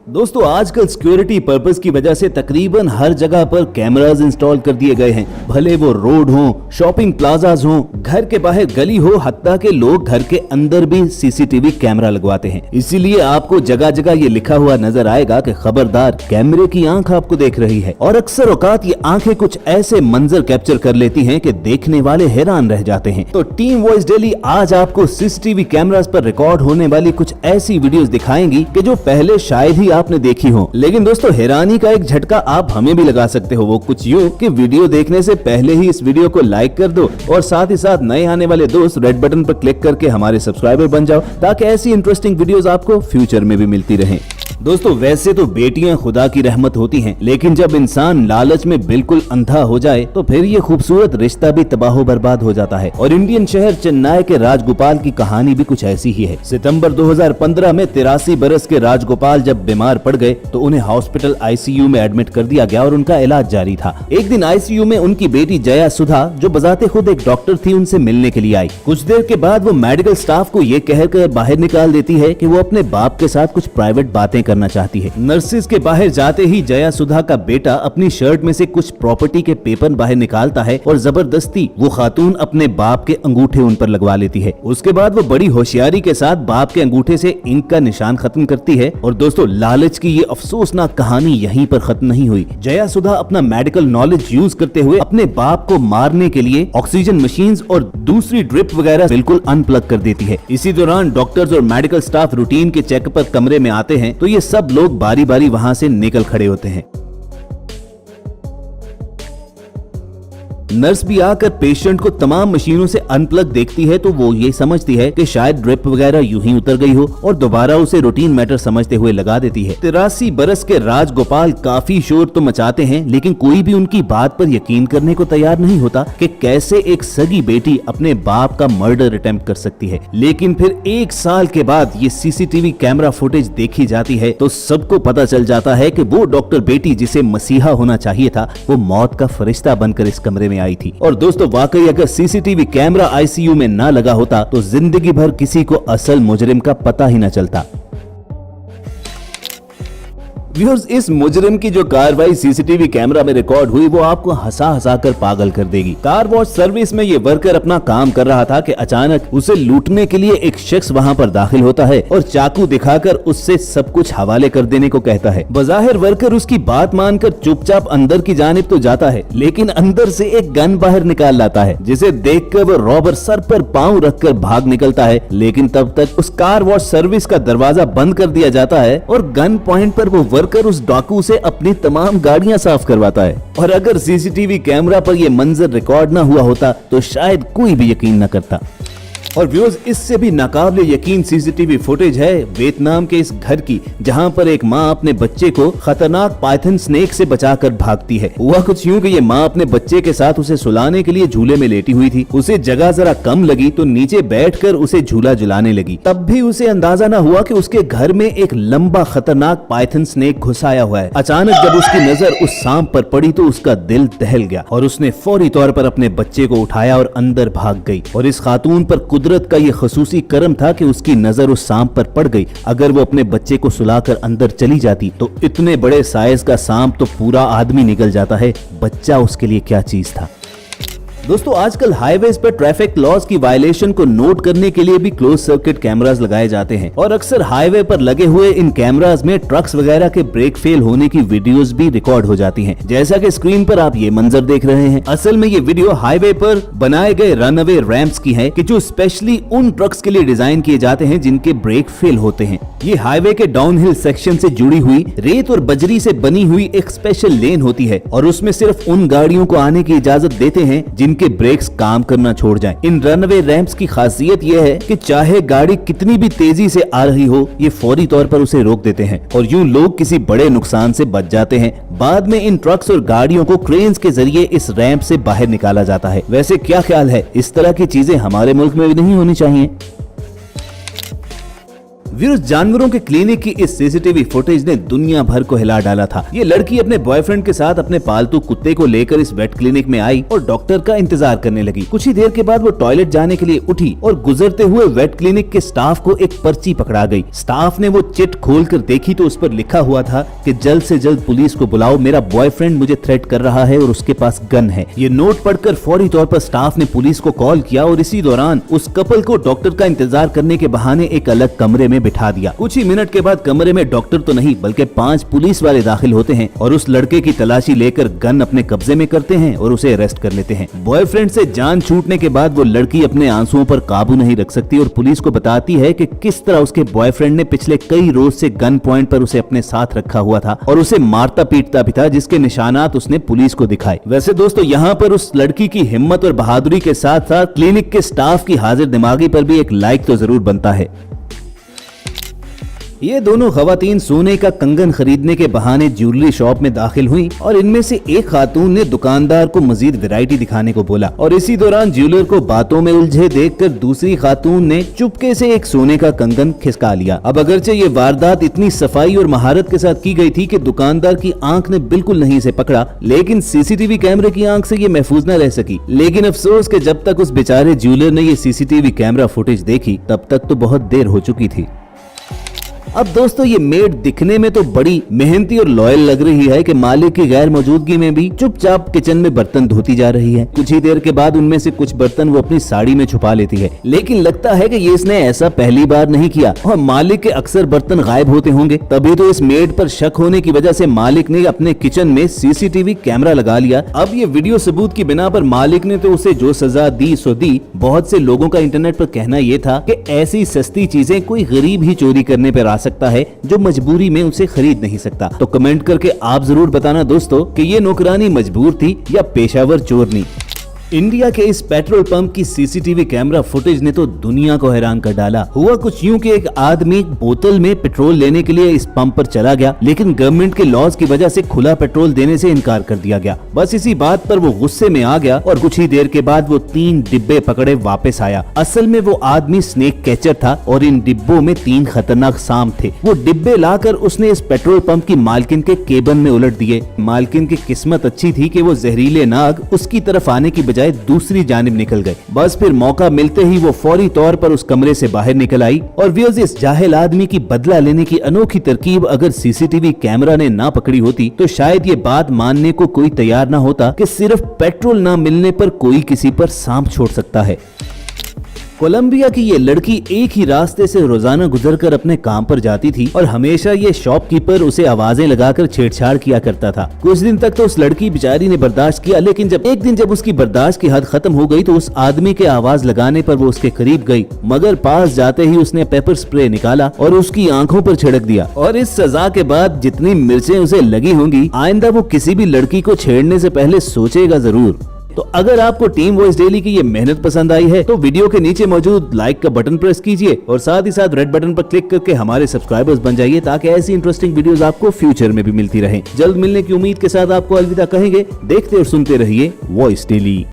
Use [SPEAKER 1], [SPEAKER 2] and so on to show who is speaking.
[SPEAKER 1] दोस्तों आजकल security purpose की वजह से तकरीबन हर जगह पर कैमरास इंस्टॉल कर दिए गए हैं, भले वो रोड हो, शॉपिंग प्लाजाज हो, घर के बाहर गली हो, हत्ता के लोग घर के अंदर भी सीसीटीवी कैमरा लगवाते हैं। इसीलिए आपको जगह जगह ये लिखा हुआ नजर आएगा कि खबरदार कैमरे की आंख आपको देख रही है। और अक्सर औकात ये आंखें कुछ ऐसे मंजर कैप्चर कर लेती हैं कि देखने वाले हैरान रह जाते हैं। तो टीम वॉइस डेली आज आपको सीसीटीवी कैमरास पर रिकॉर्ड होने वाली कुछ ऐसी वीडियोस दिखाएंगी कि जो पहले शायद ही आपने देखी हो। लेकिन दोस्तों हैरानी का एक झटका आप हमें भी लगा सकते हो। वो कुछ यूं कि वीडियो देखने से पहले ही इस वीडियो को लाइक कर दो और साथ ही साथ नए आने वाले दोस्त रेड बटन पर क्लिक करके हमारे सब्सक्राइबर बन जाओ, ताकि ऐसी इंटरेस्टिंग वीडियोस आपको फ्यूचर में भी मिलती रहें। दोस्तों वैसे तो बेटियां खुदा की रहमत होती हैं, लेकिन जब इंसान लालच में बिल्कुल अंधा हो जाए तो फिर ये खूबसूरत रिश्ता भी तबाह बर्बाद हो जाता है। और इंडियन शहर चेन्नई के राजगोपाल की कहानी भी कुछ ऐसी ही है। सितंबर 2015 में 83 बरस के राजगोपाल जब बीमार पड़ गए तो उन्हें हॉस्पिटल आईसीयू में एडमिट कर दिया गया और उनका इलाज जारी था। एक दिन आईसीयू में उनकी बेटी जया सुधा, जो बजाते खुद एक डॉक्टर थी, उनसे मिलने के लिए आई। कुछ देर के बाद वो मेडिकल स्टाफ को ये कहकर बाहर निकाल देती है कि वो अपने बाप के साथ कुछ प्राइवेट बातें करना चाहती है। नर्सिस के बाहर जाते ही जया सुधा का बेटा अपनी शर्ट में से कुछ प्रॉपर्टी के पेपर बाहर निकालता है और जबरदस्ती वो खातून अपने बाप के अंगूठे उन पर लगवा लेती है। उसके बाद वो बड़ी होशियारी के साथ बाप के अंगूठे से इंक का निशान खत्म करती है। और दोस्तों लालच की ये अफसोसनाक कहानी यहीं पर खत्म नहीं हुई। जया सुधा अपना मेडिकल नॉलेज यूज करते हुए अपने बाप को मारने के लिए ऑक्सीजन मशीन्स और दूसरी ड्रिप वगैरह बिल्कुल अनप्लग कर देती है। इसी दौरान डॉक्टर्स और मेडिकल स्टाफ रूटीन के चेकअप पर कमरे में आते हैं तो ये सब लोग बारी बारी वहां से निकल खड़े होते हैं। नर्स भी आकर पेशेंट को तमाम मशीनों से अनप्लग देखती है तो वो ये समझती है कि शायद ड्रिप वगैरह यूं ही उतर गई हो और दोबारा उसे रूटीन मैटर समझते हुए लगा देती है। 83 बरस के राजगोपाल काफी शोर तो मचाते हैं, लेकिन कोई भी उनकी बात पर यकीन करने को तैयार नहीं होता कि कैसे एक सगी बेटी अपने बाप का मर्डर अटेम्प्ट कर सकती है। लेकिन फिर 1 साल के बाद ये सीसीटीवी कैमरा फुटेज देखी जाती है तो सबको पता चल जाता है कि वो डॉक्टर बेटी जिसे मसीहा होना चाहिए था, वो मौत का फरिश्ता बनकर इस कमरे में आई थी। और दोस्तों वाकई अगर सीसीटीवी कैमरा आईसीयू में ना लगा होता तो जिंदगी भर किसी को असल मुजरिम का पता ही न चलता। व्यूअर्स, इस मुजरिम की जो कार्रवाई सीसीटीवी कैमरा में रिकॉर्ड हुई वो आपको हंसा हंसा कर पागल कर देगी। कार वॉश सर्विस में ये वर्कर अपना काम कर रहा था कि अचानक उसे लूटने के लिए एक शख्स वहां पर दाखिल होता है और चाकू दिखाकर उससे सब कुछ हवाले कर देने को कहता है। बज़ाहिर वर्कर उसकी बात मानकर चुपचाप अंदर की जानिब तो जाता है, लेकिन अंदर से एक गन बाहर निकाल लाता है, जिसे देखकर वो रॉबर सर पर पांव रखकर भाग निकलता है। लेकिन तब तक उस कार वॉश सर्विस का दरवाजा बंद कर दिया जाता है और गन पॉइंट पर वो कर उस डाकू से अपनी तमाम गाड़ियां साफ करवाता है। और अगर सीसीटीवी कैमरा पर यह मंजर रिकॉर्ड ना हुआ होता तो शायद कोई भी यकीन न करता। और व्यूअर्स, इससे भी नाकाबिले यकीन सीसीटीवी फुटेज है वियतनाम के इस घर की, जहां पर एक मां अपने बच्चे को खतरनाक पाइथन स्नेक से बचाकर भागती है। हुआ कुछ यूं कि ये मां अपने बच्चे के साथ उसे सुलाने के लिए झूले में लेटी हुई थी। उसे जगह जरा कम लगी तो नीचे बैठकर उसे झूला झुलाने लगी। तब भी उसे अंदाजा न हुआ कि उसके घर में एक लंबा खतरनाक पाइथन स्नेक घुस आया हुआ है। अचानक जब उसकी नजर उस सांप पर पड़ी तो उसका दिल दहल गया और उसने फौरी तौर पर अपने बच्चे को उठाया और अंदर भाग गई। और इस खातून पर कुदरत का ये खसूसी करम था कि उसकी नजर उस सांप पर पड़ गई। अगर वो अपने बच्चे को सुलाकर अंदर चली जाती तो इतने बड़े साइज का सांप तो पूरा आदमी निकल जाता है। बच्चा उसके लिए क्या चीज था। दोस्तों आजकल हाईवेज पर ट्रैफिक लॉज की वायलेशन को नोट करने के लिए भी क्लोज सर्किट कैमरास लगाए जाते हैं और अक्सर हाईवे पर लगे हुए इन कैमरास में ट्रक्स वगैरह के ब्रेक फेल होने की वीडियोस भी रिकॉर्ड हो जाती हैं। जैसा कि स्क्रीन पर आप ये मंजर देख रहे हैं, असल में ये वीडियो हाईवे पर बनाए गए रनअवे रैंप्स की है कि जो स्पेशली उन ट्रक्स के लिए डिजाइन किए जाते हैं जिनके ब्रेक फेल होते हैं। ये हाईवे के डाउनहिल सेक्शन से जुड़ी हुई रेत और बजरी से बनी हुई एक स्पेशल लेन होती है और उसमें सिर्फ उन गाड़ियों को आने की इजाजत देते हैं जिनके ब्रेक्स काम करना छोड़ जाएं। इन रनवे रैंप्स की खासियत यह है कि चाहे गाड़ी कितनी भी तेजी से आ रही हो, ये फौरी तौर पर उसे रोक देते हैं और यूं लोग किसी बड़े नुकसान से बच जाते हैं। बाद में इन ट्रक्स और गाड़ियों को क्रेन्स के जरिए इस रैंप से बाहर निकाला जाता है। वैसे क्या ख्याल है, इस तरह की चीजें हमारे मुल्क में भी नहीं होनी चाहिए? व्यूअर्स, जानवरों के क्लिनिक की इस सीसीटीवी फुटेज ने दुनिया भर को हिला डाला था। ये लड़की अपने बॉयफ्रेंड के साथ अपने पालतू कुत्ते को लेकर इस वेट क्लिनिक में आई और डॉक्टर का इंतजार करने लगी। कुछ ही देर के बाद वो टॉयलेट जाने के लिए उठी और गुजरते हुए वेट क्लिनिक के स्टाफ को एक पर्ची पकड़ा गई। स्टाफ ने वो चिट खोलकर देखी तो उस पर लिखा हुआ था कि जल्द से जल्द पुलिस को बुलाओ, मेरा बॉयफ्रेंड मुझे थ्रेट कर रहा है और उसके पास गन है। ये नोट पढ़कर फौरी तौर पर स्टाफ ने पुलिस को कॉल किया और इसी दौरान उस कपल को डॉक्टर का इंतजार करने के बहाने एक अलग कमरे में बिठा दिया। कुछ ही मिनट के बाद कमरे में डॉक्टर तो नहीं बल्कि 5 पुलिस वाले दाखिल होते हैं और उस लड़के की तलाशी लेकर गन अपने कब्जे में करते हैं और उसे अरेस्ट कर लेते हैं। बॉयफ्रेंड से जान छूटने के बाद वो लड़की अपने आंसुओं पर काबू नहीं रख सकती और पुलिस को बताती है कि किस तरह उसके बॉयफ्रेंड ने पिछले कई रोज से गन पॉइंट पर उसे अपने साथ रखा हुआ था और उसे मारता पीटता भी था, जिसके निशानात उसने पुलिस को दिखाए। वैसे दोस्तों, यहाँ पर उस लड़की की हिम्मत और बहादुरी के साथ साथ क्लिनिक के स्टाफ की हाजिर दिमागी पर भी एक लाइक तो जरूर बनता है। ये दोनों खवातीन सोने का कंगन खरीदने के बहाने ज्वेलरी शॉप में दाखिल हुई और इनमें से एक खातून ने दुकानदार को मजीद वैरायटी दिखाने को बोला और इसी दौरान ज्वेलर को बातों में उलझे देखकर दूसरी खातून ने चुपके से एक सोने का कंगन खिसका लिया। अब अगरचे ये वारदात इतनी सफाई और महारत के साथ की गई थी कि दुकानदार की आंख ने बिल्कुल नहीं इसे पकड़ा, लेकिन सीसीटीवी कैमरे की आंख से ये महफूज न रह सकी। लेकिन अफसोस कि जब तक उस बेचारे ज्वेलर ने ये सीसीटीवी कैमरा फुटेज देखी तब तक तो बहुत देर हो चुकी थी। अब दोस्तों, ये मेड दिखने में तो बड़ी मेहनती और लॉयल लग रही है कि मालिक की गैर मौजूदगी में भी चुपचाप किचन में बर्तन धोती जा रही है। कुछ ही देर के बाद उनमें से कुछ बर्तन वो अपनी साड़ी में छुपा लेती है, लेकिन लगता है कि ये इसने ऐसा पहली बार नहीं किया और मालिक के अक्सर बर्तन गायब होते होंगे। तभी तो इस मेड पर शक होने की वजह से मालिक ने अपने किचन में सीसीटीवी कैमरा लगा लिया। अब ये वीडियो सबूत की बिना पर मालिक ने तो उसे जो सजा दी सो दी। बहुत से लोगों का इंटरनेट पर कहना ये था कि ऐसी सस्ती चीजें कोई गरीब ही चोरी करने पर आ सकता है जो मजबूरी में उसे खरीद नहीं सकता। तो कमेंट करके आप जरूर बताना दोस्तों कि ये नौकरानी मजबूर थी या पेशावर चोरनी। इंडिया के इस पेट्रोल पंप की सीसीटीवी कैमरा फुटेज ने तो दुनिया को हैरान कर डाला। हुआ कुछ यूं कि एक आदमी बोतल में पेट्रोल लेने के लिए इस पंप पर चला गया, लेकिन गवर्नमेंट के लॉज की वजह से खुला पेट्रोल देने से इनकार कर दिया गया। बस इसी बात पर वो गुस्से में आ गया और कुछ ही देर के बाद वो 3 डिब्बे पकड़े वापस आया। असल में वो आदमी स्नेक कैचर था और इन डिब्बों में 3 खतरनाक सांप थे। वो डिब्बे लाकर उसने इस पेट्रोल पंप की मालकिन के केबिन में उलट दिए। मालकिन की किस्मत अच्छी थी कि वो जहरीले नाग उसकी तरफ आने की दूसरी जानिब निकल गए। बस फिर मौका मिलते ही वो फौरी तौर पर उस कमरे से बाहर निकल आई और व्यूअर्स, इस जाहिल आदमी की बदला लेने की अनोखी तरकीब अगर सीसीटीवी कैमरा ने ना पकड़ी होती तो शायद ये बात मानने को कोई तैयार ना होता कि सिर्फ पेट्रोल ना मिलने पर कोई किसी पर सांप छोड़ सकता है। कोलंबिया की ये लड़की एक ही रास्ते से रोजाना गुजरकर अपने काम पर जाती थी और हमेशा ये शॉपकीपर उसे आवाजें लगाकर छेड़छाड़ किया करता था। कुछ दिन तक तो उस लड़की बेचारी ने बर्दाश्त किया, लेकिन एक दिन जब उसकी बर्दाश्त की हद खत्म हो गई तो उस आदमी के आवाज लगाने पर वो उसके करीब गई, मगर पास जाते ही उसने पेपर स्प्रे निकाला और उसकी आंखों पर छिड़क दिया। और इस सजा के बाद जितनी मिर्चें उसे लगी होंगी, आइंदा वो किसी भी लड़की को छेड़ने से पहले सोचेगा जरूर। तो अगर आपको टीम वॉइस डेली की ये मेहनत पसंद आई है तो वीडियो के नीचे मौजूद लाइक का बटन प्रेस कीजिए और साथ ही साथ रेड बटन पर क्लिक करके हमारे सब्सक्राइबर्स बन जाइए ताकि ऐसी इंटरेस्टिंग वीडियोस आपको फ्यूचर में भी मिलती रहें। जल्द मिलने की उम्मीद के साथ आपको अलविदा कहेंगे। देखते और सुनते रहिए वॉइस डेली।